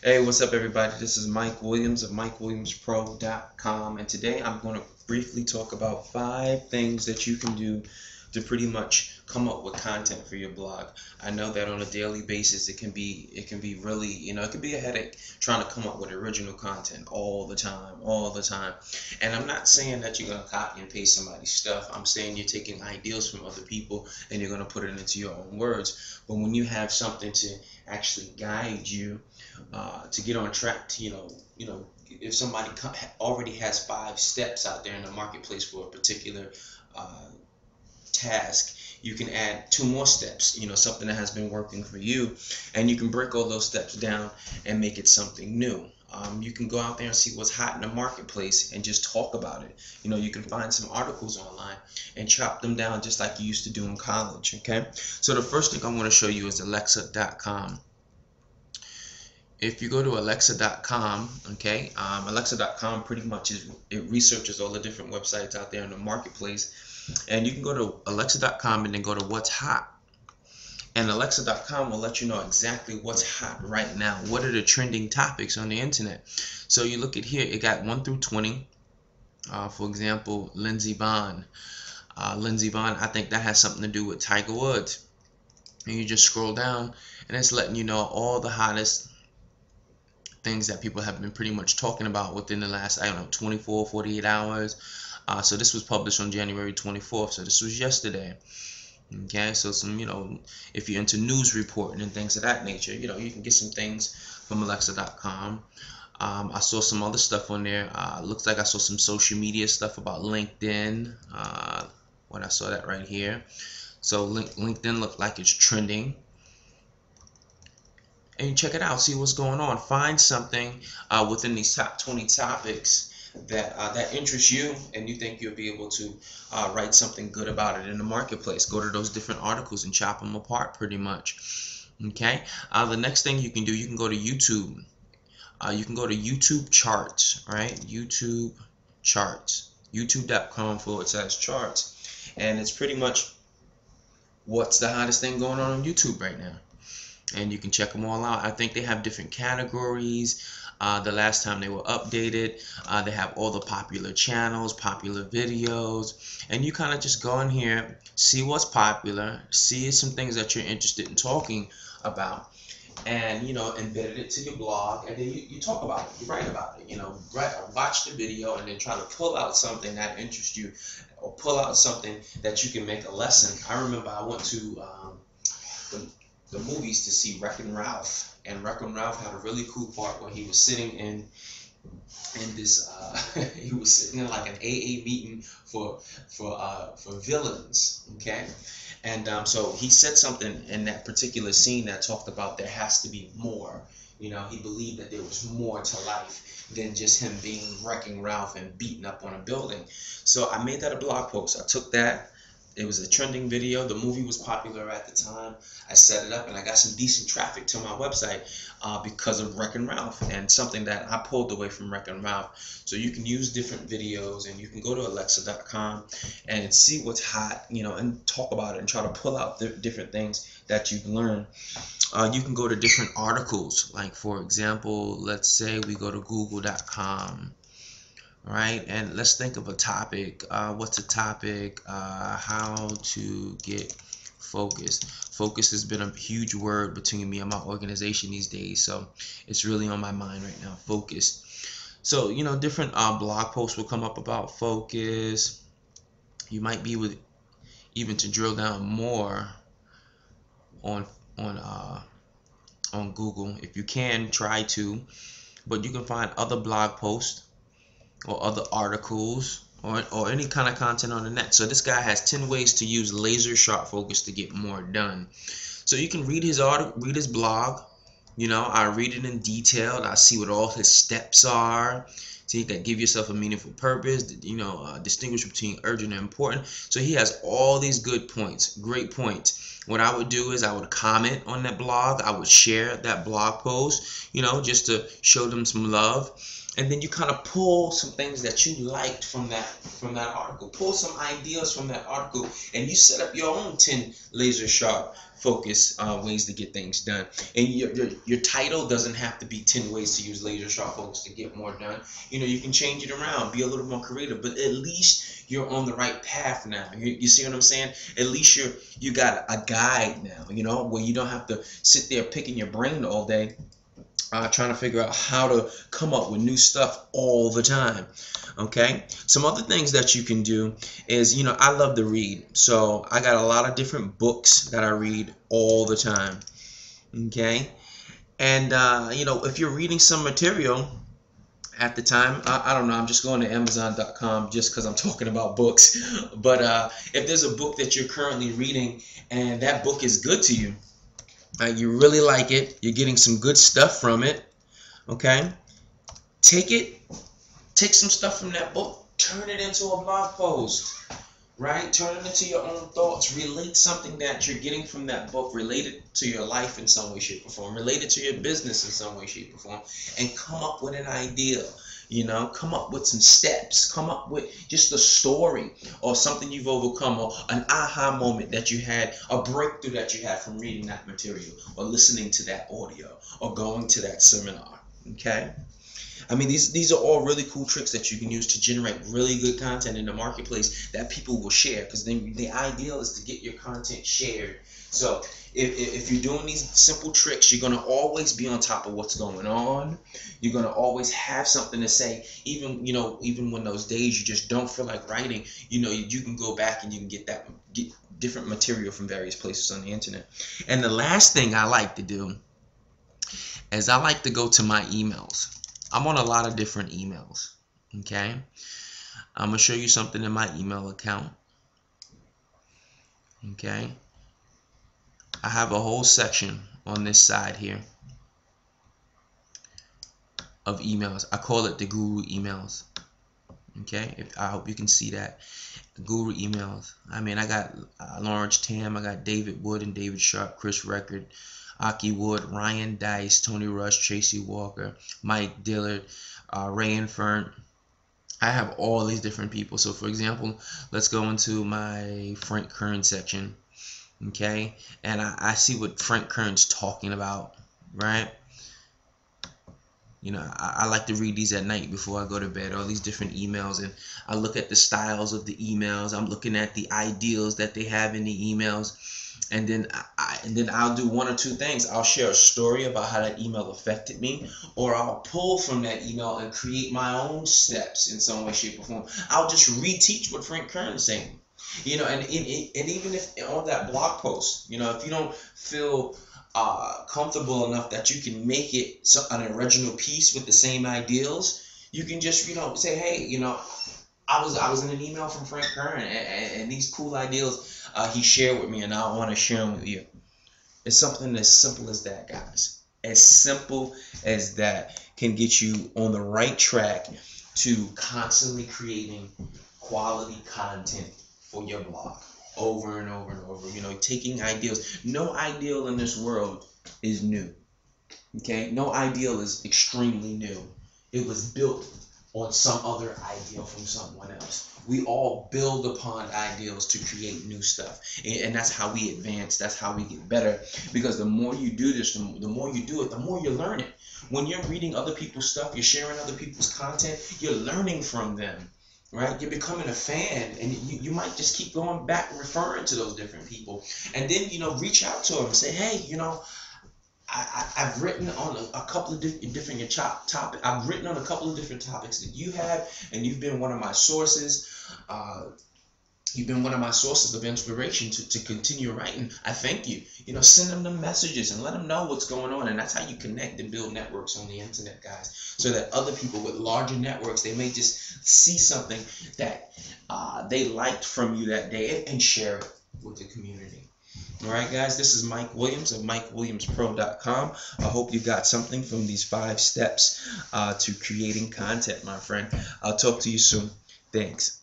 Hey, what's up, everybody? This is Mike Williams of MikeWilliamsPro.com, and today I'm going to briefly talk about 5 things that you can do to pretty much come up with content for your blog. I know that on a daily basis it can be really, it can be a headache trying to come up with original content all the time. And I'm not saying that you're going to copy and paste somebody's stuff. I'm saying you're taking ideas from other people and you're going to put it into your own words. But when you have something to actually guide you to get on track to, if somebody already has 5 steps out there in the marketplace for a particular task, you can add 2 more steps, something that has been working for you, and you can break all those steps down and make it something new. You can go out there and see what's hot in the marketplace and just talk about it. You can find some articles online and chop them down just like you used to do in college. Okay, so the first thing I want to show you is Alexa.com. If you go to Alexa.com, okay, Alexa.com pretty much it researches all the different websites out there in the marketplace, and you can go to Alexa.com and then go to what's hot, and Alexa.com will let you know exactly what's hot right now. What are the trending topics on the internet? So you look at here, it got 1 through 20. For example, Lindsey Vonn. I think that has something to do with Tiger Woods. And you just scroll down, and it's letting you know all the hottest things that people have been pretty much talking about within the last, 24, 48 hours. So this was published on January 24th, so this was yesterday. Okay, so some, if you're into news reporting and things of that nature, you can get some things from Alexa.com. I saw some other stuff on there. Looks like I saw some social media stuff about LinkedIn. When I saw that right here. So LinkedIn looked like it's trending. And you check it out, see what's going on. Find something within these top 20 topics that interests you, and you think you'll be able to write something good about it in the marketplace. Go to those different articles and chop them apart pretty much. Okay. The next thing you can do, you can go to YouTube. You can go to YouTube charts, right? YouTube charts. YouTube.com/charts. And it's pretty much what's the hottest thing going on YouTube right now. And you can check them all out. I think they have different categories. The last time they were updated, they have all the popular channels, popular videos, and you kind of just go in here, see what's popular, see some things that you're interested in talking about, and embedded it to your blog, and then you talk about it, you write about it, watch the video and then try to pull out something that interests you, or pull out something that you can make a lesson. I remember I went to the movies to see Wreck-It Ralph, and Wreck-It Ralph had a really cool part where he was sitting in this he was sitting in like an AA meeting for villains, okay, and so he said something in that particular scene that talked about there has to be more. He believed that there was more to life than just him being Wrecking Ralph and beating up on a building. So I made that a blog post. I took that. It was a trending video. The movie was popular at the time. I set it up and I got some decent traffic to my website because of Wreck-It Ralph, and something that I pulled away from Wreck-It Ralph. So you can use different videos, and you can go to Alexa.com and see what's hot, and talk about it and try to pull out the different things that you've learned. You can go to different articles. Like, for example, let's say we go to Google.com. Right, and let's think of a topic. What's a topic? How to get focused. Focus has been a huge word between me and my organization these days, so it's really on my mind right now. Focus. So different blog posts will come up about focus. You might be with even to drill down more on Google if you can try to, but you can find other blog posts or other articles or any kind of content on the net. So this guy has 10 ways to use laser sharp focus to get more done. So you can read his blog. I read it in detail. I see what all his steps are, so you can give yourself a meaningful purpose. Distinguish between urgent and important. So he has all these good points, great points. What I would do is I would comment on that blog. I would share that blog post, just to show them some love. and then you kind of pull some things that you liked from that article, pull some ideas from that article, and you set up your own 10 laser sharp focus ways to get things done. And your title doesn't have to be 10 ways to use laser sharp focus to get more done. You know, you can change it around, be a little more creative, but at least you're on the right path now. You see what I'm saying? At least you got a guide now, you know, where you don't have to sit there picking your brain all day, trying to figure out how to come up with new stuff all the time. Okay, some other things that you can do is, you know, I love to read, so I got a lot of different books that I read all the time. Okay, and you know, if you're reading some material at the time, I don't know, I'm just going to Amazon.com just because I'm talking about books, but if there's a book that you're currently reading and that book is good to you, you really like it, you're getting some good stuff from it, okay, take some stuff from that book, turn it into a blog post, right? Turn it into your own thoughts. Relate something that you're getting from that book, relate it to your life in some way, shape, or form, relate it to your business in some way, shape, or form, and come up with an idea. You know, come up with some steps, come up with just a story or something you've overcome, or an aha moment that you had, a breakthrough that you had from reading that material or listening to that audio or going to that seminar. Okay, I mean, these are all really cool tricks that you can use to generate really good content in the marketplace that people will share, because then the ideal is to get your content shared. So if you're doing these simple tricks, you're going to always be on top of what's going on. You're going to always have something to say, even, you know, even when those days you just don't feel like writing, you know, you can go back and you can get different material from various places on the internet. And the last thing I like to do is I like to go to my emails. I'm on a lot of different emails, okay? I'm going to show you something in my email account, okay? I have a whole section on this side here of emails. I call it the Guru emails, okay? I hope you can see that. The Guru emails. I mean, I got Lawrence Tam, I got David Wood and David Sharp, Chris Record, Aki Wood, Ryan Dice, Tony Rush, Tracy Walker, Mike Dillard, Ray Infern. I have all these different people. So for example, let's go into my Frank Kern section, okay, and I see what Frank Kern's talking about, right? You know, I like to read these at night before I go to bed, all these different emails, and I look at the styles of the emails. I'm looking at the ideals that they have in the emails. And then I'll do one or two things. I'll share a story about how that email affected me, or I'll pull from that email and create my own steps in some way, shape, or form. I'll just reteach what Frank Kern is saying. You know, and even if on that blog post, you know, if you don't feel comfortable enough that you can make it an original piece with the same ideals, you can just, you know, say, hey, you know, I was in an email from Frank Kern, and these cool ideals he shared with me, and I want to share them with you. It's something as simple as that, guys. As simple as that can get you on the right track to constantly creating quality content for your blog over and over and over. You know, taking ideals. No ideal in this world is new. Okay? No ideal is extremely new. It was built on some other ideal from someone else. We all build upon ideals to create new stuff, and that's how we advance. That's how we get better, because the more you do this, the more you do it, the more you learn it. When you're reading other people's stuff, you're sharing other people's content, you're learning from them, right? You're becoming a fan, and you might just keep going back and referring to those different people, and then, you know, reach out to them and say, hey, you know, I've written on a couple of different topics. I've written on a couple of different topics that you have, and you've been one of my sources. You've been one of my sources of inspiration to continue writing. I thank you. You know, send them the messages and let them know what's going on. And that's how you connect and build networks on the internet, guys. So that other people with larger networks, they may just see something that they liked from you that day and share it with the community. All right, guys, this is Mike Williams of MikeWilliamsPro.com. I hope you got something from these 5 steps to creating content, my friend. I'll talk to you soon. Thanks.